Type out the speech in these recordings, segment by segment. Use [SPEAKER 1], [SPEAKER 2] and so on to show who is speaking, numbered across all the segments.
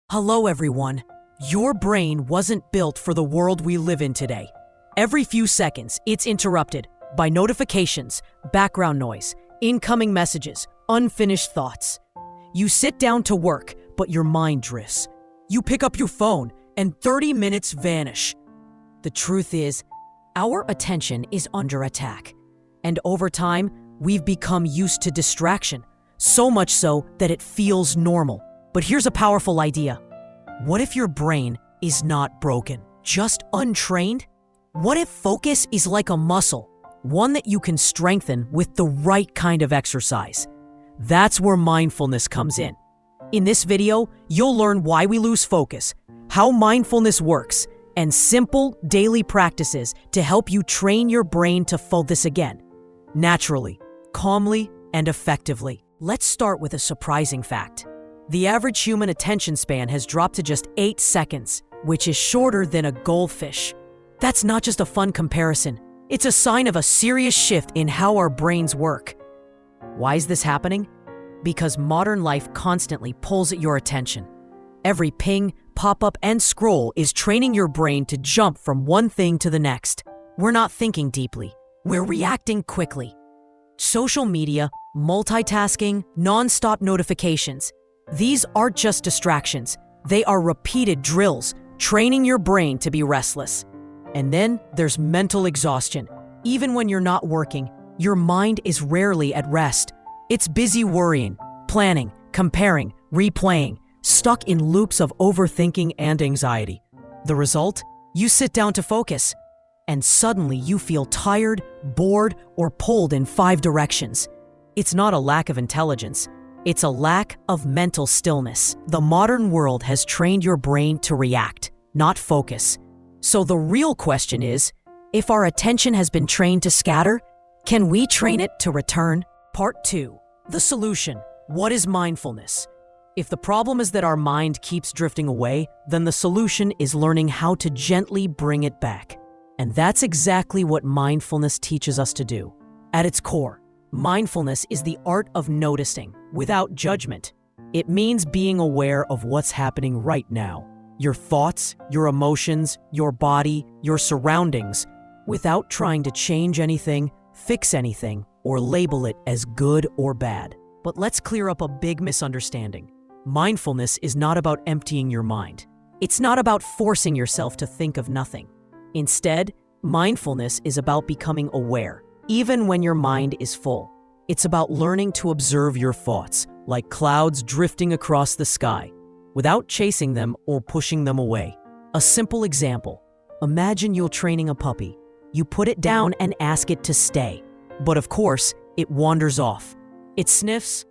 [SPEAKER 1] Hello everyone. Your brain wasn't built for the world we live in today. Every few seconds, it's interrupted by notifications, background noise, incoming messages, unfinished thoughts. You sit down to work, but your mind drifts. You pick up your phone, and 30 minutes vanish. The truth is, our attention is under attack. And over time, we've become used to distraction, so much so that it feels normal. But here's a powerful idea. What if your brain is not broken, just untrained? What if focus is like a muscle, one that you can strengthen with the right kind of exercise? That's where mindfulness comes in. In this video, you'll learn why we lose focus, how mindfulness works, and simple daily practices to help you train your brain to focus again, naturally, calmly, and effectively. Let's start with a surprising fact. The average human attention span has dropped to just 8 seconds, which is shorter than a goldfish. That's not just a fun comparison. It's a sign of a serious shift in how our brains work. Why is this happening? Because modern life constantly pulls at your attention. Every ping, pop-up, and scroll is training your brain to jump from one thing to the next. We're not thinking deeply. We're reacting quickly. Social media, multitasking, non-stop notifications. These aren't just distractions. They are repeated drills, training your brain to be restless. And then there's mental exhaustion. Even when you're not working, your mind is rarely at rest. It's busy worrying, planning, comparing, replaying, stuck in loops of overthinking and anxiety. The result? You sit down to focus, and suddenly you feel tired, bored, or pulled in 5 directions. It's not a lack of intelligence. It's a lack of mental stillness. The modern world has trained your brain to react, not focus. So the real question is, if our attention has been trained to scatter, can we train it to return? Part 2. The solution. What is mindfulness? If the problem is that our mind keeps drifting away, then the solution is learning how to gently bring it back. And that's exactly what mindfulness teaches us to do. At its core, mindfulness is the art of noticing without judgment. It means being aware of what's happening right now. Your thoughts, your emotions, your body, your surroundings, without trying to change anything, fix anything, or label it as good or bad. But let's clear up a big misunderstanding. Mindfulness is not about emptying your mind. It's not about forcing yourself to think of nothing. Instead, mindfulness is about becoming aware, even when your mind is full. It's about learning to observe your thoughts, like clouds drifting across the sky, without chasing them or pushing them away. A simple example. Imagine you're training a puppy. You put it down and ask it to stay. But of course, it wanders off. It sniffs,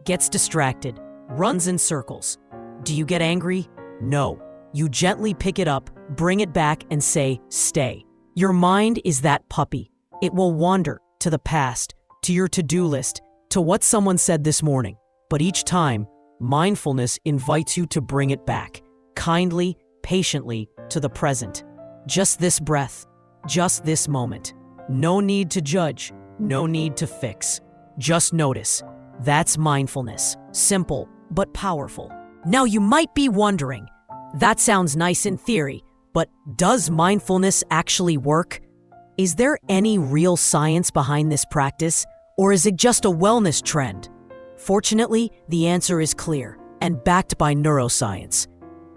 [SPEAKER 1] gets distracted, runs in circles. Do you get angry? No. You gently pick it up, bring it back, and say, stay. Your mind is that puppy. It will wander to the past, to your to-do list, to what someone said this morning. But each time, mindfulness invites you to bring it back, kindly, patiently, to the present. Just this breath, just this moment. No need to judge, no need to fix. Just notice. That's mindfulness. Simple, but powerful. Now you might be wondering, that sounds nice in theory, but does mindfulness actually work? Is there any real science behind this practice, or is it just a wellness trend? Fortunately, the answer is clear and backed by neuroscience.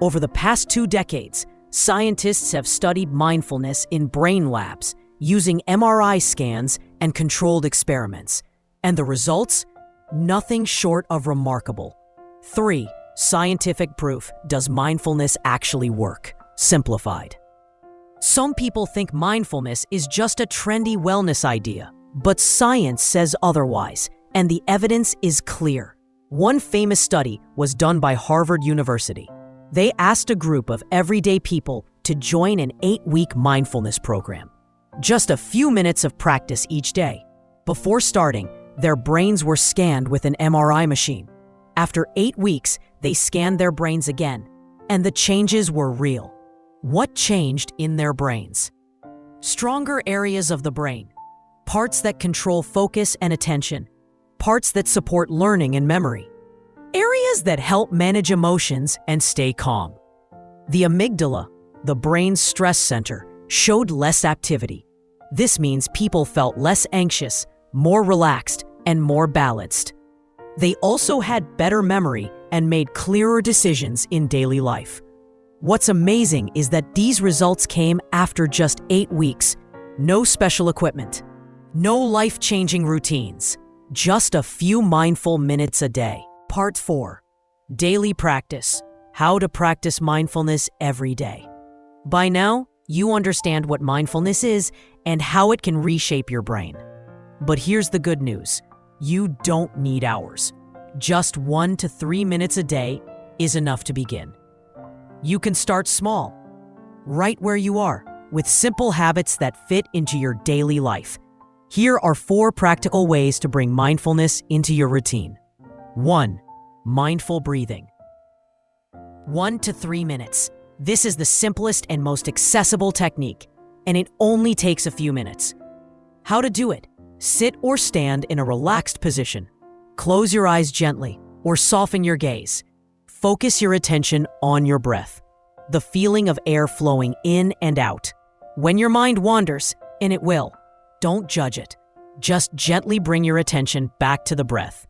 [SPEAKER 1] Over the past 2 decades, scientists have studied mindfulness in brain labs using MRI scans and controlled experiments. And the results? Nothing short of remarkable. 3. Scientific proof. Does mindfulness actually work? Simplified. Some people think mindfulness is just a trendy wellness idea, but science says otherwise, and the evidence is clear. One famous study was done by Harvard University. They asked a group of everyday people to join an 8-week mindfulness program. Just a few minutes of practice each day. Before starting, their brains were scanned with an MRI machine. After 8 weeks, they scanned their brains again, and the changes were real. What changed in their brains? Stronger areas of the brain, parts that control focus and attention, parts that support learning and memory. Areas that help manage emotions and stay calm. The amygdala, the brain's stress center, showed less activity. This means people felt less anxious, more relaxed, and more balanced. They also had better memory and made clearer decisions in daily life. What's amazing is that these results came after just 8 weeks. No special equipment, no life-changing routines, just a few mindful minutes a day. Part 4. Daily Practice. How to practice mindfulness every day. By now, you understand what mindfulness is and how it can reshape your brain. But here's the good news. You don't need hours. Just 1 to 3 minutes a day is enough to begin. You can start small, right where you are, with simple habits that fit into your daily life. Here are 4 practical ways to bring mindfulness into your routine. 1. Mindful breathing. 1 to 3 minutes. This is the simplest and most accessible technique, and it only takes a few minutes. How to do it? Sit or stand in a relaxed position. Close your eyes gently or soften your gaze. Focus your attention on your breath, the feeling of air flowing in and out. When your mind wanders, and it will, don't judge it. Just gently bring your attention back to the breath.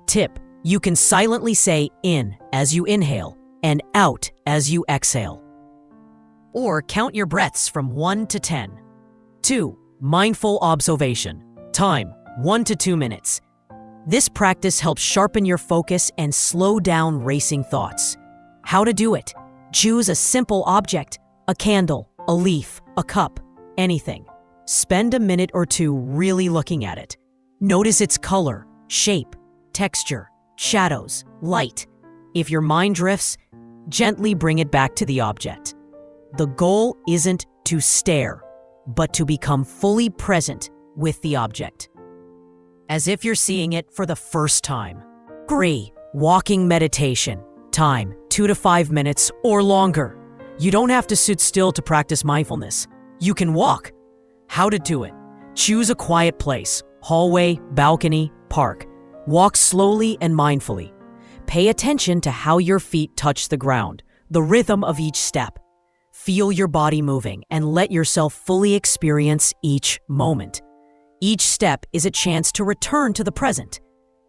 [SPEAKER 1] Tip: you can silently say in as you inhale and out as you exhale. Or count your breaths from 1 to 10. 2. Mindful observation. Time: 1 to 2 minutes. This practice helps sharpen your focus and slow down racing thoughts. How to do it? Choose a simple object, a candle, a leaf, a cup, anything. Spend a minute or two really looking at it. Notice its color, shape, texture, shadows, light. If your mind drifts, gently bring it back to the object. The goal isn't to stare, but to become fully present with the object, as if you're seeing it for the first time. 3. Walking meditation. Time: 2 to 5 minutes or longer. You don't have to sit still to practice mindfulness. You can walk. How to do it? Choose a quiet place: hallway, balcony, park. Walk slowly and mindfully. Pay attention to how your feet touch the ground, the rhythm of each step. Feel your body moving and let yourself fully experience each moment. Each step is a chance to return to the present.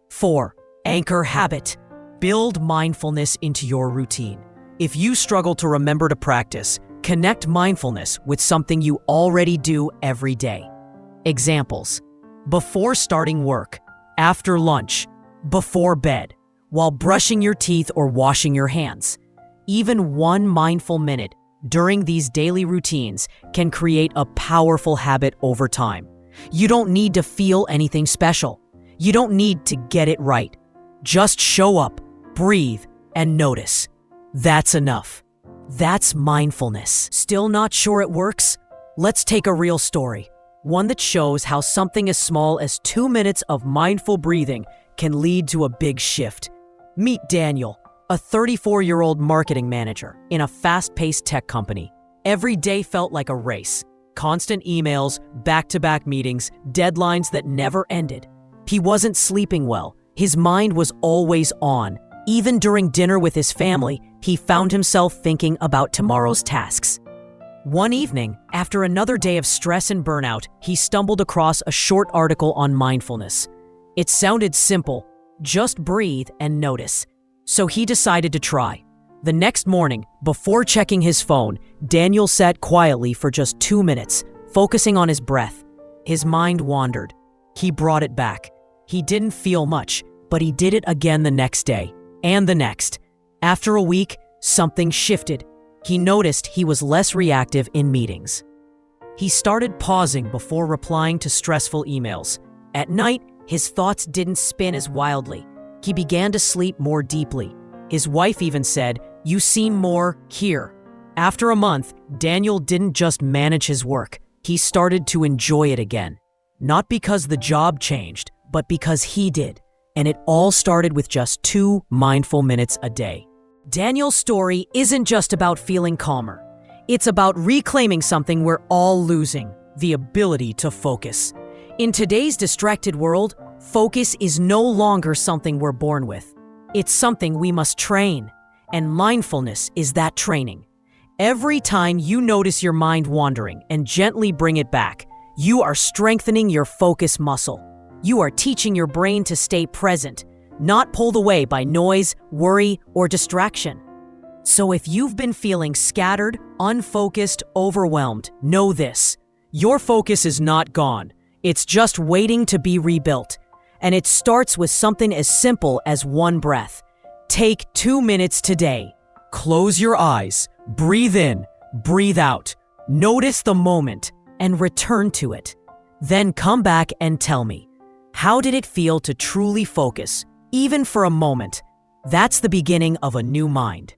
[SPEAKER 1] 4. Anchor habit. Build mindfulness into your routine. If you struggle to remember to practice, connect mindfulness with something you already do every day. Examples: before starting work, after lunch, before bed, while brushing your teeth or washing your hands. Even 1 mindful minute during these daily routines can create a powerful habit over time. You don't need to feel anything special. You don't need to get it right. Just show up, breathe, and notice. That's enough. That's mindfulness. Still not sure it works? Let's take a real story. One that shows how something as small as 2 minutes of mindful breathing can lead to a big shift. Meet Daniel, a 34-year-old marketing manager in a fast-paced tech company. Every day felt like a race. Constant emails, back-to-back meetings, deadlines that never ended. He wasn't sleeping well. His mind was always on. Even during dinner with his family, he found himself thinking about tomorrow's tasks. One evening, after another day of stress and burnout, he stumbled across a short article on mindfulness. It sounded simple: just breathe and notice. So he decided to try. The next morning, before checking his phone, Daniel sat quietly for just 2 minutes, focusing on his breath. His mind wandered. He brought it back. He didn't feel much, but he did it again the next day, and the next. After a week, something shifted. He noticed he was less reactive in meetings. He started pausing before replying to stressful emails. At night, his thoughts didn't spin as wildly. He began to sleep more deeply. His wife even said, "You seem more here." After a month, Daniel didn't just manage his work. He started to enjoy it again. Not because the job changed, but because he did. And it all started with just 2 mindful minutes a day. Daniel's story isn't just about feeling calmer. It's about reclaiming something we're all losing: the ability to focus. In today's distracted world, focus is no longer something we're born with. It's something we must train, and mindfulness is that training. Every time you notice your mind wandering and gently bring it back, you are strengthening your focus muscle. You are teaching your brain to stay present, not pulled away by noise, worry, or distraction. So if you've been feeling scattered, unfocused, overwhelmed, know this: your focus is not gone. It's just waiting to be rebuilt. And it starts with something as simple as one breath. Take 2 minutes today. Close your eyes, breathe in, breathe out. Notice the moment and return to it. Then come back and tell me, how did it feel to truly focus, even for a moment? That's the beginning of a new mind.